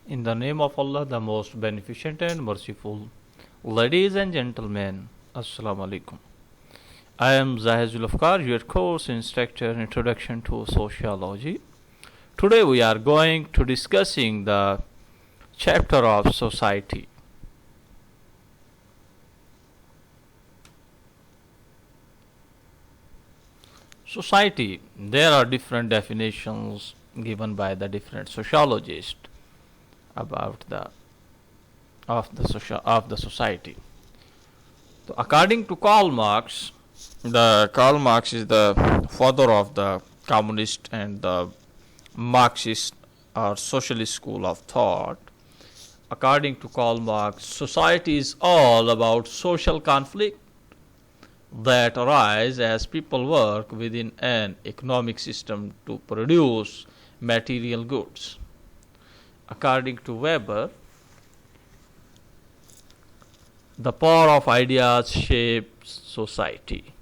In the name of Allah, the most beneficent and merciful. Ladies and gentlemen, Assalamu alaikum. I am Zahid Zulafkar, your course instructor, Introduction to Sociology. Today we are going to discussing the chapter of society. Society, there are different definitions given by the different sociologists about the of the society. So according to Karl Marx, the Karl Marx is the father of the communist and the Marxist or socialist school of thought. According to Karl Marx, society is all about social conflict that arise as people work within an economic system to produce material goods. According to Weber, the power of ideas shapes society.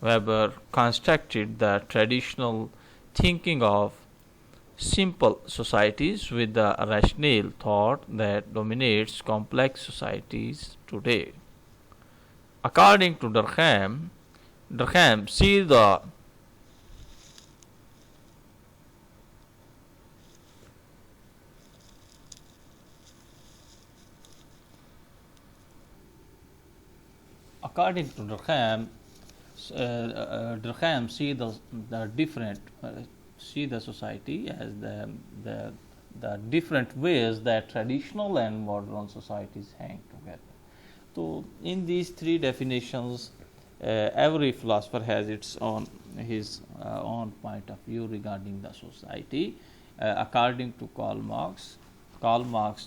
Weber constructed the traditional thinking of simple societies with the rational thought that dominates complex societies today. According to Durkheim sees the according to Durkheim see the different see the society as the different ways that traditional and modern societies hang together. So, in these three definitions, every philosopher has its own his own point of view regarding the society. According to Karl Marx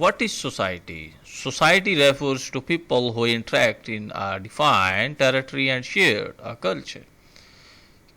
What is society? Society refers to people who interact in a defined territory and share a culture.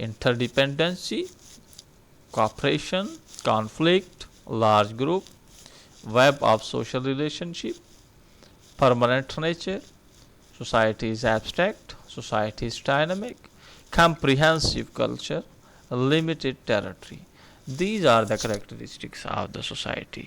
interdependency, cooperation, conflict, large group, web of social relationship, permanent nature, society is abstract, society is dynamic, comprehensive culture, limited territory. These are the characteristics of the society.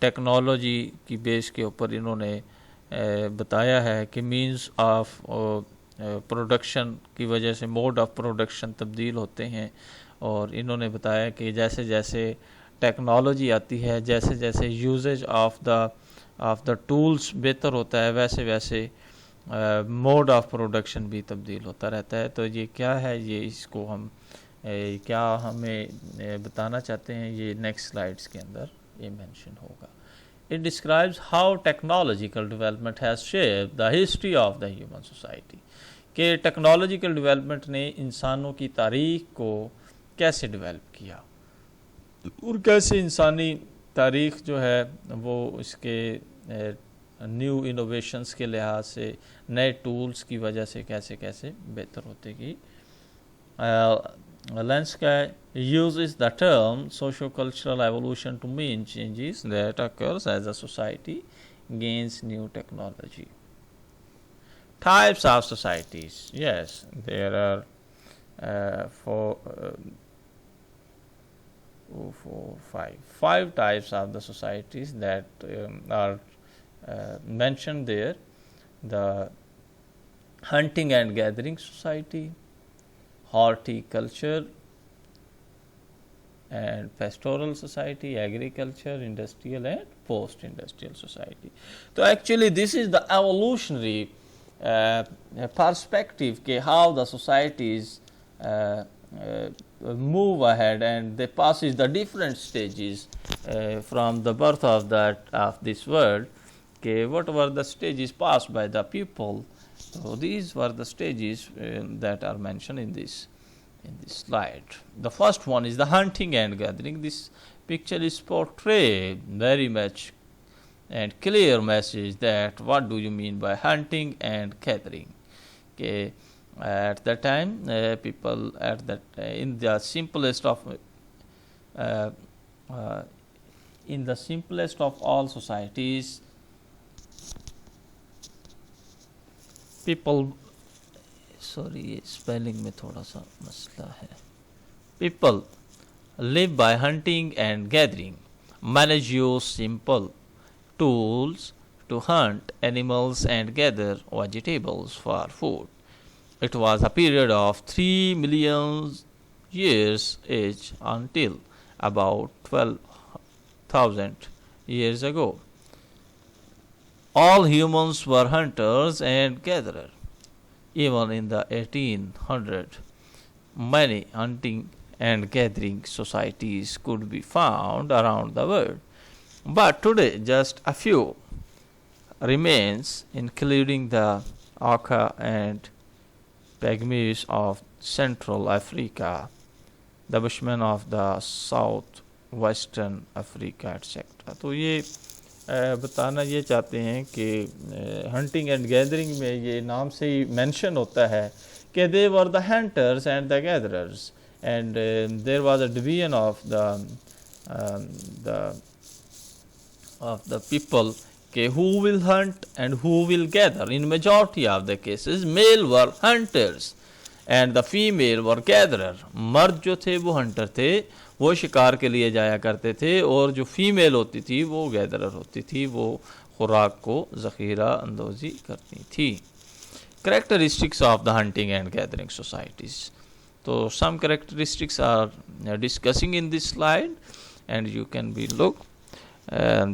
Technology کی بیس کے اوپر انہوں نے بتایا ہے کہ means of production کی وجہ سے موڈ آف پروڈکشن تبدیل ہوتے ہیں، اور انہوں نے بتایا کہ جیسے جیسے ٹیکنالوجی آتی ہے، جیسے جیسے یوزیج آف دا ٹولز بہتر ہوتا ہے، ویسے ویسے موڈ آف پروڈکشن بھی تبدیل ہوتا رہتا ہے. تو یہ کیا ہے، یہ اس کو ہم کیا ہمیں بتانا چاہتے ہیں، یہ نیکسٹ سلائیڈز کے اندر یہ مینشن ہوگا. It describes how technological development has shaped the history of the human society. کہ ٹیکنالوجیکل ڈیولپمنٹ نے انسانوں کی تاریخ کو کیسے ڈیولپ کیا، اور کیسے انسانی تاریخ جو ہے وہ اس کے نیو انوویشنز کے لحاظ سے، نئے ٹولز کی وجہ سے کیسے کیسے بہتر ہوتے گی. Lenski uses the term socio-cultural evolution to mean changes that occurs as a society gains new technology. Types of societies. Yes, there are five types of the societies that are mentioned there. The hunting and gathering society, horticulture and pastoral society, agriculture, industrial and post-industrial society. So actually this is the evolutionary perspective ke how the societies move ahead, and they passes the different stages from the birth of this world, ke what were the stages passed by the people. So these were the stages that are mentioned in this slide. The first one is the hunting and gathering. This picture is portray very much and clear message that what do you mean by hunting and gathering. Okay. At that time, people at that in the simplest of all societies, people, sorry, spelling mein thoda sa masla hai. People live by hunting and gathering, manage use simple tools to hunt animals and gather vegetables for food. It was a period of 3 million years age until about 12,000 years ago. All humans were hunters and gatherers. Even in the 1800s, many hunting and gathering societies could be found around the world. But today, just a few remains, including the Aka and Pygmies of Central Africa, the Bushmen of the Southwestern Africa, etc. تو یہ بتانا یہ چاہتے ہیں کہ hunting and gathering میں یہ نام سے ہی مینشن ہوتا ہے کہ they were the hunters and the gatherers, and there was a division of the people who will hunt and who will gather. In majority of the cases, male were hunters and the female were gatherer. مرد جو تھے وہ Hunter تھے، وہ شکار کے لیے جایا کرتے تھے، اور جو فیمیل ہوتی تھی وہ گیدرر ہوتی تھی، وہ خوراک کو ذخیرہ اندوزی کرتی تھی. Characteristics of the hunting and gathering societies. So some characteristics are discussing in this slide, and you can be look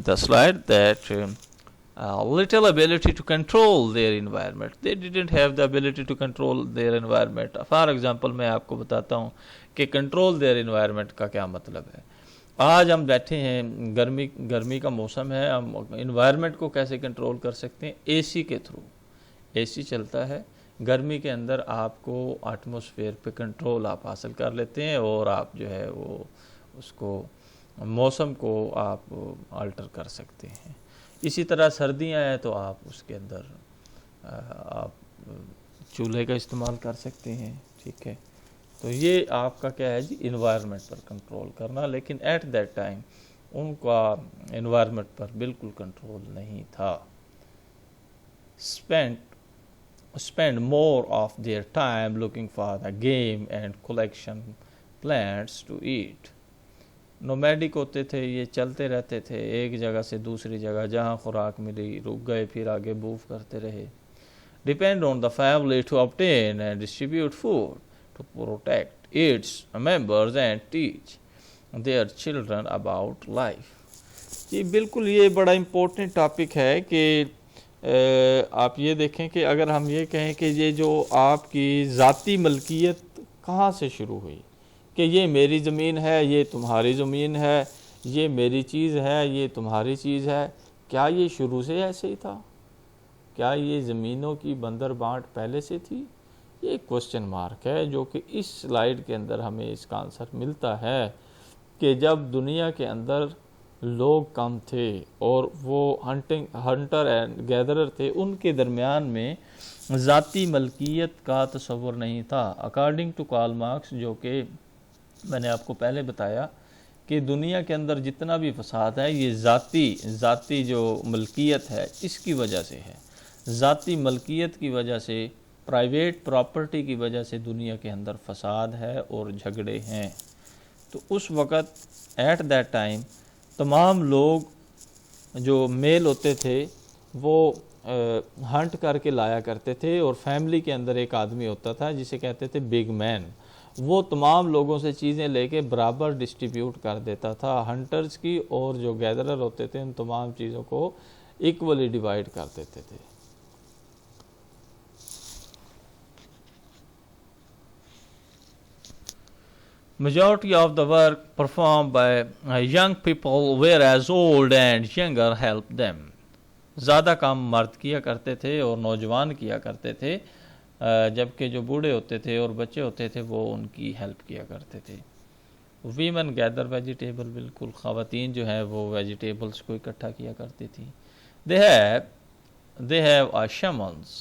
the slide that little ability to control their environment. They didn't have the ability to control their environment. For example, میں آپ کو بتاتا ہوں کہ control their environment کا کیا مطلب ہے. آج ہم بیٹھے ہیں، گرمی کا موسم ہے، ہم انوائرمنٹ کو کیسے کنٹرول کر سکتے ہیں؟ اے سی کے تھرو. اے سی چلتا ہے، گرمی کے اندر آپ کو ایٹماسفیئر پہ کنٹرول آپ حاصل کر لیتے ہیں، اور آپ جو ہے وہ اس کو موسم کو آپ آلٹر کر سکتے ہیں. اسی طرح سردیاں ہیں تو آپ اس کے اندر آپ چولہے کا استعمال کر سکتے ہیں. ٹھیک ہے، تو یہ آپ کا کیا ہے جی، انوائرمنٹ پر کنٹرول کرنا. لیکن ایٹ دیٹ ٹائم ان کا انوائرمنٹ پر بالکل کنٹرول نہیں تھا. spend more of their time looking for the game and collection plants to eat. Nomadic ہوتے تھے، یہ چلتے رہتے تھے ایک جگہ سے دوسری جگہ، جہاں خوراک ملی رک گئے، پھر آگے موو کرتے رہے. Depend on the family to obtain and distribute food, to protect its members and teach their children about life. جی بالکل یہ بڑا امپورٹنٹ ٹاپک ہے کہ آپ یہ دیکھیں کہ اگر ہم یہ کہیں کہ یہ جو آپ کی ذاتی ملکیت کہاں سے شروع ہوئی، کہ یہ میری زمین ہے، یہ تمہاری زمین ہے، یہ میری چیز ہے، یہ تمہاری چیز ہے، کیا یہ شروع سے ایسے ہی تھا؟ کیا یہ زمینوں کی بندر بانٹ پہلے سے تھی؟ یہ ایک کوسچن مارک ہے جو کہ اس سلائیڈ کے اندر ہمیں اس کا آنسر ملتا ہے کہ جب دنیا کے اندر لوگ کم تھے اور وہ ہنٹر اینڈ گیدرر تھے، ان کے درمیان میں ذاتی ملکیت کا تصور نہیں تھا. اکارڈنگ ٹو کارل مارکس، جو کہ میں نے آپ کو پہلے بتایا کہ دنیا کے اندر جتنا بھی فساد ہے یہ ذاتی جو ملکیت ہے اس کی وجہ سے ہے. ذاتی ملکیت کی وجہ سے، پرائیویٹ پراپرٹی کی وجہ سے دنیا کے اندر فساد ہے اور جھگڑے ہیں. تو اس وقت ایٹ دیٹ ٹائم تمام لوگ جو میل ہوتے تھے وہ ہنٹ کر کے لایا کرتے تھے، اور فیملی کے اندر ایک آدمی ہوتا تھا جسے کہتے تھے بگ مین. وہ تمام لوگوں سے چیزیں لے کے برابر ڈسٹریبیوٹ کر دیتا تھا. ہنٹرز کی اور جو گیدرر ہوتے تھے ان تمام چیزوں کو ایکولی ڈیوائڈ کر دیتے تھے. Majority of the work performed by young people, whereas old and younger helped them. زیادہ کام مرد کیا کرتے تھے اور نوجوان کیا کرتے تھے، جبکہ جو بوڑھے ہوتے تھے اور بچے ہوتے تھے وہ ان کی ہیلپ کیا کرتے تھے. ویمن گیدر ویجیٹیبل، بالکل خواتین جو ہیں وہ ویجیٹیبلز کو اکٹھا کیا کرتی تھی. They have a shaman's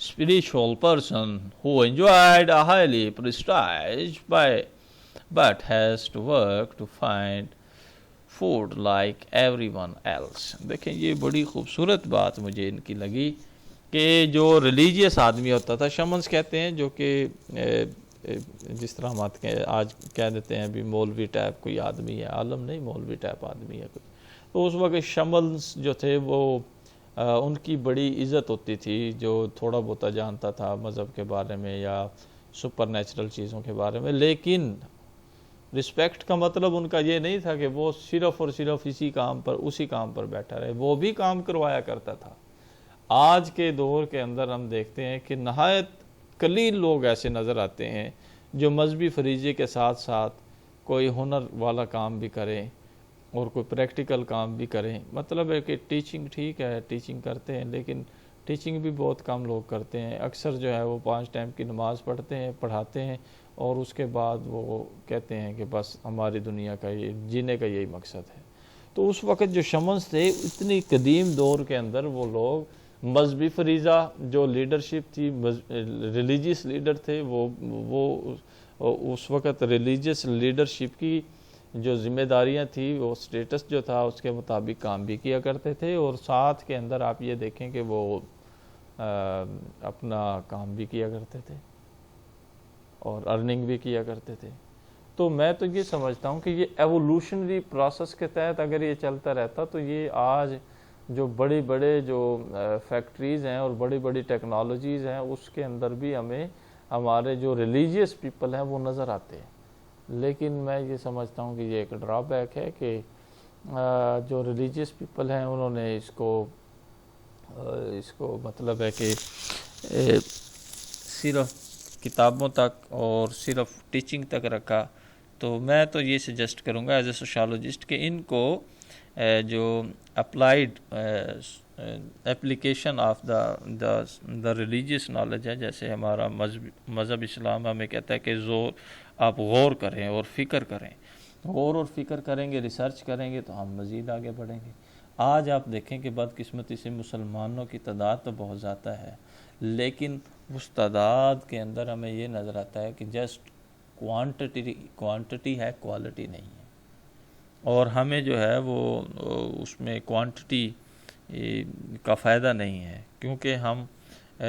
spiritual person who enjoyed a highly prestige but has to work to find food like everyone else. دیکھیں یہ بڑی خوبصورت بات مجھے ان کی لگی کہ جو ریلیجیس آدمی ہوتا تھا، شمنس کہتے ہیں، جو کہ جس طرح ہم آج کہہ دیتے ہیں بھی مولوی ٹائپ کوئی آدمی ہے، عالم نہیں، مولوی ٹائپ آدمی ہے کوئی. تو اس وقت شمنس جو تھے وہ ان کی بڑی عزت ہوتی تھی، جو تھوڑا بہت جانتا تھا مذہب کے بارے میں یا سپر نیچرل چیزوں کے بارے میں. لیکن رسپیکٹ کا مطلب ان کا یہ نہیں تھا کہ وہ صرف اور صرف اسی کام پر بیٹھا رہے، وہ بھی کام کروایا کرتا تھا. آج کے دور کے اندر ہم دیکھتے ہیں کہ نہایت قلیل لوگ ایسے نظر آتے ہیں جو مذہبی فریضے کے ساتھ ساتھ کوئی ہنر والا کام بھی کریں اور کوئی پریکٹیکل کام بھی کریں. مطلب ہے کہ ٹیچنگ ٹھیک ہے، ٹیچنگ کرتے ہیں، لیکن ٹیچنگ بھی بہت کم لوگ کرتے ہیں. اکثر جو ہے وہ 5 ٹائم کی نماز پڑھاتے ہیں اور اس کے بعد وہ کہتے ہیں کہ بس ہماری دنیا کا جینے کا یہی مقصد ہے. تو اس وقت جو شمنس تھے، اتنی قدیم دور کے اندر وہ لوگ مذہبی فریضہ جو لیڈرشپ تھی، ریلیجیس لیڈر تھے، وہ اس وقت ریلیجیس لیڈرشپ کی جو ذمہ داریاں تھیں، وہ سٹیٹس جو تھا اس کے مطابق کام بھی کیا کرتے تھے، اور ساتھ کے اندر آپ یہ دیکھیں کہ وہ اپنا کام بھی کیا کرتے تھے اور ارننگ بھی کیا کرتے تھے. تو میں تو یہ سمجھتا ہوں کہ یہ ایوولوشنری پروسیس کے تحت اگر یہ چلتا رہتا تو یہ آج جو بڑے جو فیکٹریز ہیں اور بڑی ٹیکنالوجیز ہیں اس کے اندر بھی ہمیں ہمارے جو ریلیجیس پیپل ہیں وہ نظر آتے ہیں. لیکن میں یہ سمجھتا ہوں کہ یہ ایک ڈرا بیک ہے کہ جو ریلیجیس پیپل ہیں انہوں نے اس کو مطلب ہے کہ صرف کتابوں تک اور صرف ٹیچنگ تک رکھا. تو میں تو یہ سجیسٹ کروں گا ایز اے سوشالوجسٹ کہ ان کو جو applied application of the religious knowledge ہے، جیسے ہمارا مذہب اسلام ہمیں کہتا ہے کہ آپ غور کریں اور فکر کریں. غور اور فکر کریں گے، ریسرچ کریں گے تو ہم مزید آگے بڑھیں گے. آج آپ دیکھیں کہ بدقسمتی سے مسلمانوں کی تعداد تو بہت زیادہ ہے، لیکن اس تعداد کے اندر ہمیں یہ نظر آتا ہے کہ جسٹ کوانٹٹی ہے، کوالٹی نہیں ہے. اور ہمیں جو ہے وہ اس میں کوانٹٹی کا فائدہ نہیں ہے، کیونکہ ہم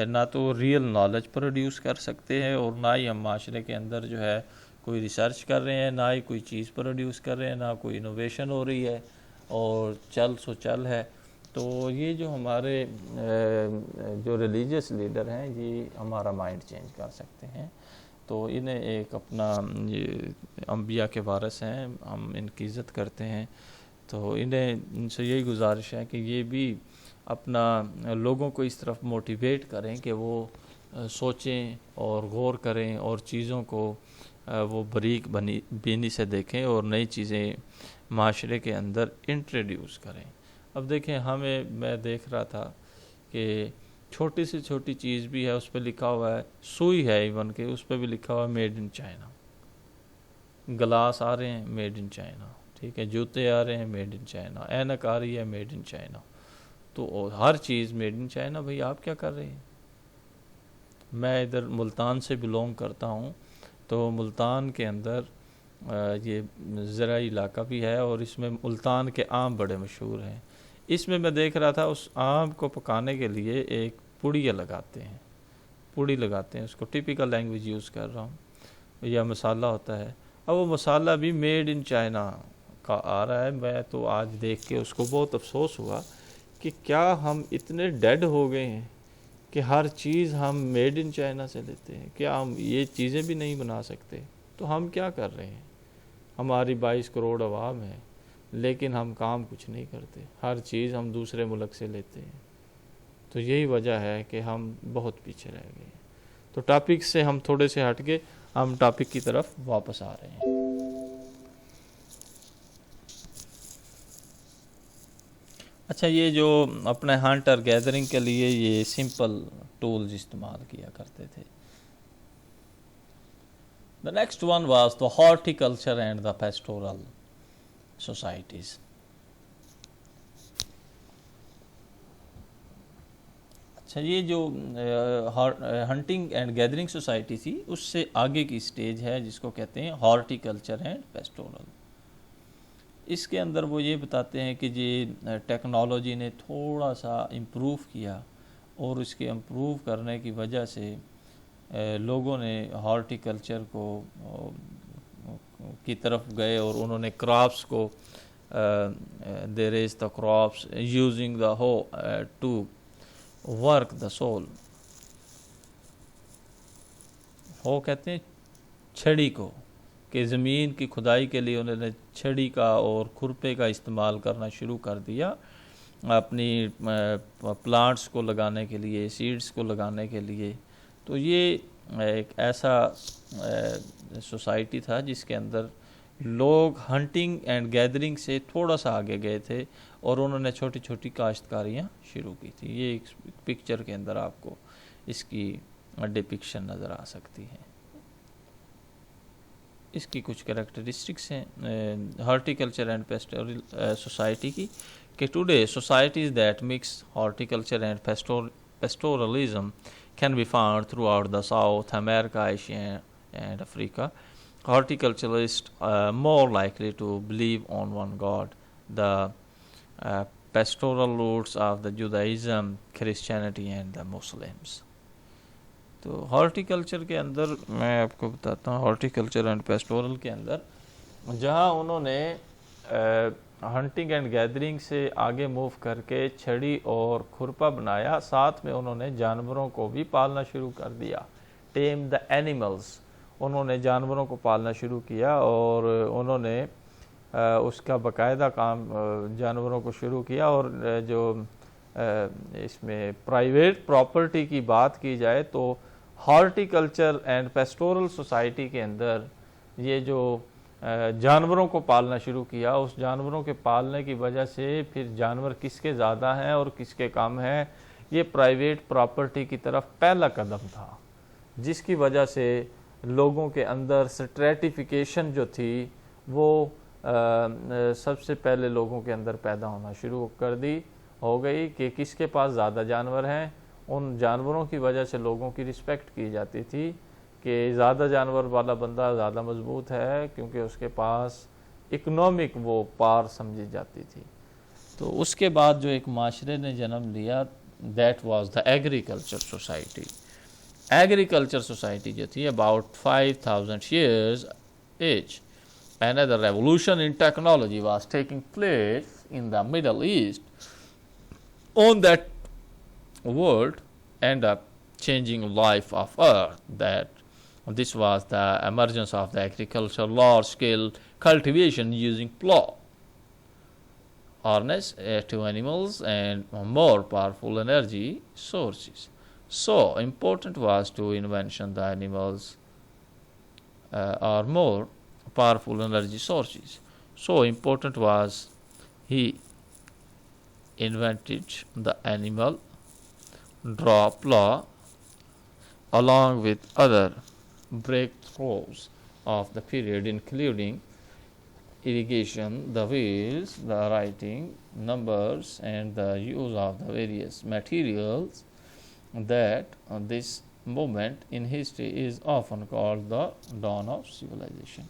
نہ تو ریئل نالج پروڈیوس کر سکتے ہیں اور نہ ہی ہم معاشرے کے اندر جو ہے کوئی ریسرچ کر رہے ہیں، نہ ہی کوئی چیز پروڈیوس کر رہے ہیں، نہ کوئی انوویشن ہو رہی ہے، اور چل سو چل ہے۔ تو یہ جو ہمارے جو ریلیجیس لیڈر ہیں یہ ہمارا مائنڈ چینج کر سکتے ہیں۔ تو انہیں ایک اپنا یہ انبیاء کے وارث ہیں، ہم ان کی عزت کرتے ہیں، تو ان سے یہی گزارش ہے کہ یہ بھی اپنا لوگوں کو اس طرف موٹیویٹ کریں کہ وہ سوچیں اور غور کریں اور چیزوں کو وہ باریک بینی سے دیکھیں اور نئی چیزیں معاشرے کے اندر انٹروڈیوس کریں۔ اب دیکھیں میں دیکھ رہا تھا کہ چھوٹی سے چھوٹی چیز بھی ہے، اس پہ لکھا ہوا ہے، سوئی ہے ایون کہ اس پہ بھی لکھا ہوا ہے میڈ ان چائنا، گلاس آ رہے ہیں میڈ ان چائنا، ٹھیک ہے، جوتے آ رہے ہیں میڈ ان چائنا، اینک آ رہی ہے میڈ ان چائنا، تو ہر چیز میڈ ان چائنا۔ بھئی آپ کیا کر رہے ہیں؟ میں ادھر ملتان سے بلونگ کرتا ہوں، تو ملتان کے اندر یہ زرعی علاقہ بھی ہے، اور اس میں ملتان کے آم بڑے مشہور ہیں۔ اس میں دیکھ رہا تھا اس آم کو پکانے کے لیے ایک پڑیا لگاتے ہیں، اس کو ٹیپیکل لینگویج یوز کر رہا ہوں، یا مسالہ ہوتا ہے۔ اب وہ مسالہ بھی میڈ ان چائنا کا آ رہا ہے۔ میں تو آج دیکھ کے اس کو بہت افسوس ہوا کہ کیا ہم اتنے ڈیڈ ہو گئے ہیں کہ ہر چیز ہم میڈ ان چائنا سے لیتے ہیں؟ کیا ہم یہ چیزیں بھی نہیں بنا سکتے؟ تو ہم کیا کر رہے ہیں؟ ہماری 22 کروڑ عوام ہے، لیکن ہم کام کچھ نہیں کرتے، ہر چیز ہم دوسرے ملک سے لیتے ہیں۔ تو یہی وجہ ہے کہ ہم بہت پیچھے رہ گئے ہیں۔ تو ٹاپک سے ہم تھوڑے سے ہٹ کے ہم ٹاپک کی طرف واپس آ رہے ہیں۔ اچھا، یہ جو اپنے ہنٹر گیدرنگ کے لیے یہ سمپل ٹولز استعمال کیا کرتے تھے۔ The next one was the horticulture and the pastoral societies. اچھا، یہ جو ہنٹنگ اینڈ گیدرنگ سوسائٹی تھی، اس سے آگے کی سٹیج ہے جس کو کہتے ہیں ہارٹیکلچر اینڈ پیسٹورل۔ اس کے اندر وہ یہ بتاتے ہیں کہ یہ ٹیکنالوجی نے تھوڑا سا امپروو کیا، اور اس کے امپروو کرنے کی وجہ سے لوگوں نے ہارٹیکلچر کی طرف گئے، اور انہوں نے کراپس کو they raise the crops using the hoe to work the soil. Hoe کہتے ہیں چھڑی کو، کہ زمین کی کھدائی کے لیے انہوں نے چھڑی کا اور کھرپے کا استعمال کرنا شروع کر دیا اپنی پلانٹس کو لگانے کے لیے، سیڈز کو لگانے کے لیے۔ تو یہ ایک ایسا سوسائٹی تھا جس کے اندر لوگ ہنٹنگ اینڈ گیدرنگ سے تھوڑا سا آگے گئے تھے، اور انہوں نے چھوٹی چھوٹی کاشتکاریاں شروع کی تھی۔ یہ ایک پکچر کے اندر آپ کو اس کی ڈپکشن نظر آ سکتی ہے۔ اس کی کچھ کریکٹرسٹکس ہیں ہارٹیکلچر اینڈ پیسٹورل سوسائٹی کی، کہ today societies that mix horticulture and pastoralism can be found throughout the South America, Asia and Africa. Horticulturalists are more likely to believe on one God. The pastoral roots of the Judaism, Christianity and the Muslims. تو horticulture کے اندر میں آپ کو بتاتا ہوں، horticulture and pastoral کے اندر جہاں انہوں نے ہنٹنگ اینڈ گیدرنگ سے آگے موو کر کے چھڑی اور کھرپا بنایا، ساتھ میں انہوں نے جانوروں کو بھی پالنا شروع کر دیا، ٹیم دا اینیملز، انہوں نے جانوروں کو پالنا شروع کیا، اور انہوں نے اس کا باقاعدہ کام جانوروں کو شروع کیا۔ اور جو اس میں پرائیویٹ پراپرٹی کی بات کی جائے تو ہارٹیکلچر اینڈ پیسٹورل سوسائٹی کے اندر یہ جو جانوروں کو پالنا شروع کیا، اس جانوروں کے پالنے کی وجہ سے پھر جانور کس کے زیادہ ہیں اور کس کے کم ہیں، یہ پرائیویٹ پراپرٹی کی طرف پہلا قدم تھا، جس کی وجہ سے لوگوں کے اندر سٹریٹیفیکیشن جو تھی وہ سب سے پہلے لوگوں کے اندر پیدا ہونا شروع ہو گئی کہ کس کے پاس زیادہ جانور ہیں۔ ان جانوروں کی وجہ سے لوگوں کی رسپیکٹ کی جاتی تھی کہ زیادہ جانور والا بندہ زیادہ مضبوط ہے، کیونکہ اس کے پاس اکنامک وہ پار سمجھی جاتی تھی۔ تو اس کے بعد جو ایک معاشرے نے جنم لیا، that was the agriculture society. Agriculture society جو تھی about 5000 years age. Another revolution in technology was taking place in the Middle East. On that world end up changing life of earth. That this was the emergence of the agriculture, large scale cultivation using plow, harness to animals, and more powerful energy sources. So important was to invention the animals or more powerful energy sources. So important was he invented the animal draw plow along with other breakthroughs of the period, including irrigation, the wheels, the writing, numbers, and the use of the various materials. That this moment in history is often called the dawn of civilization.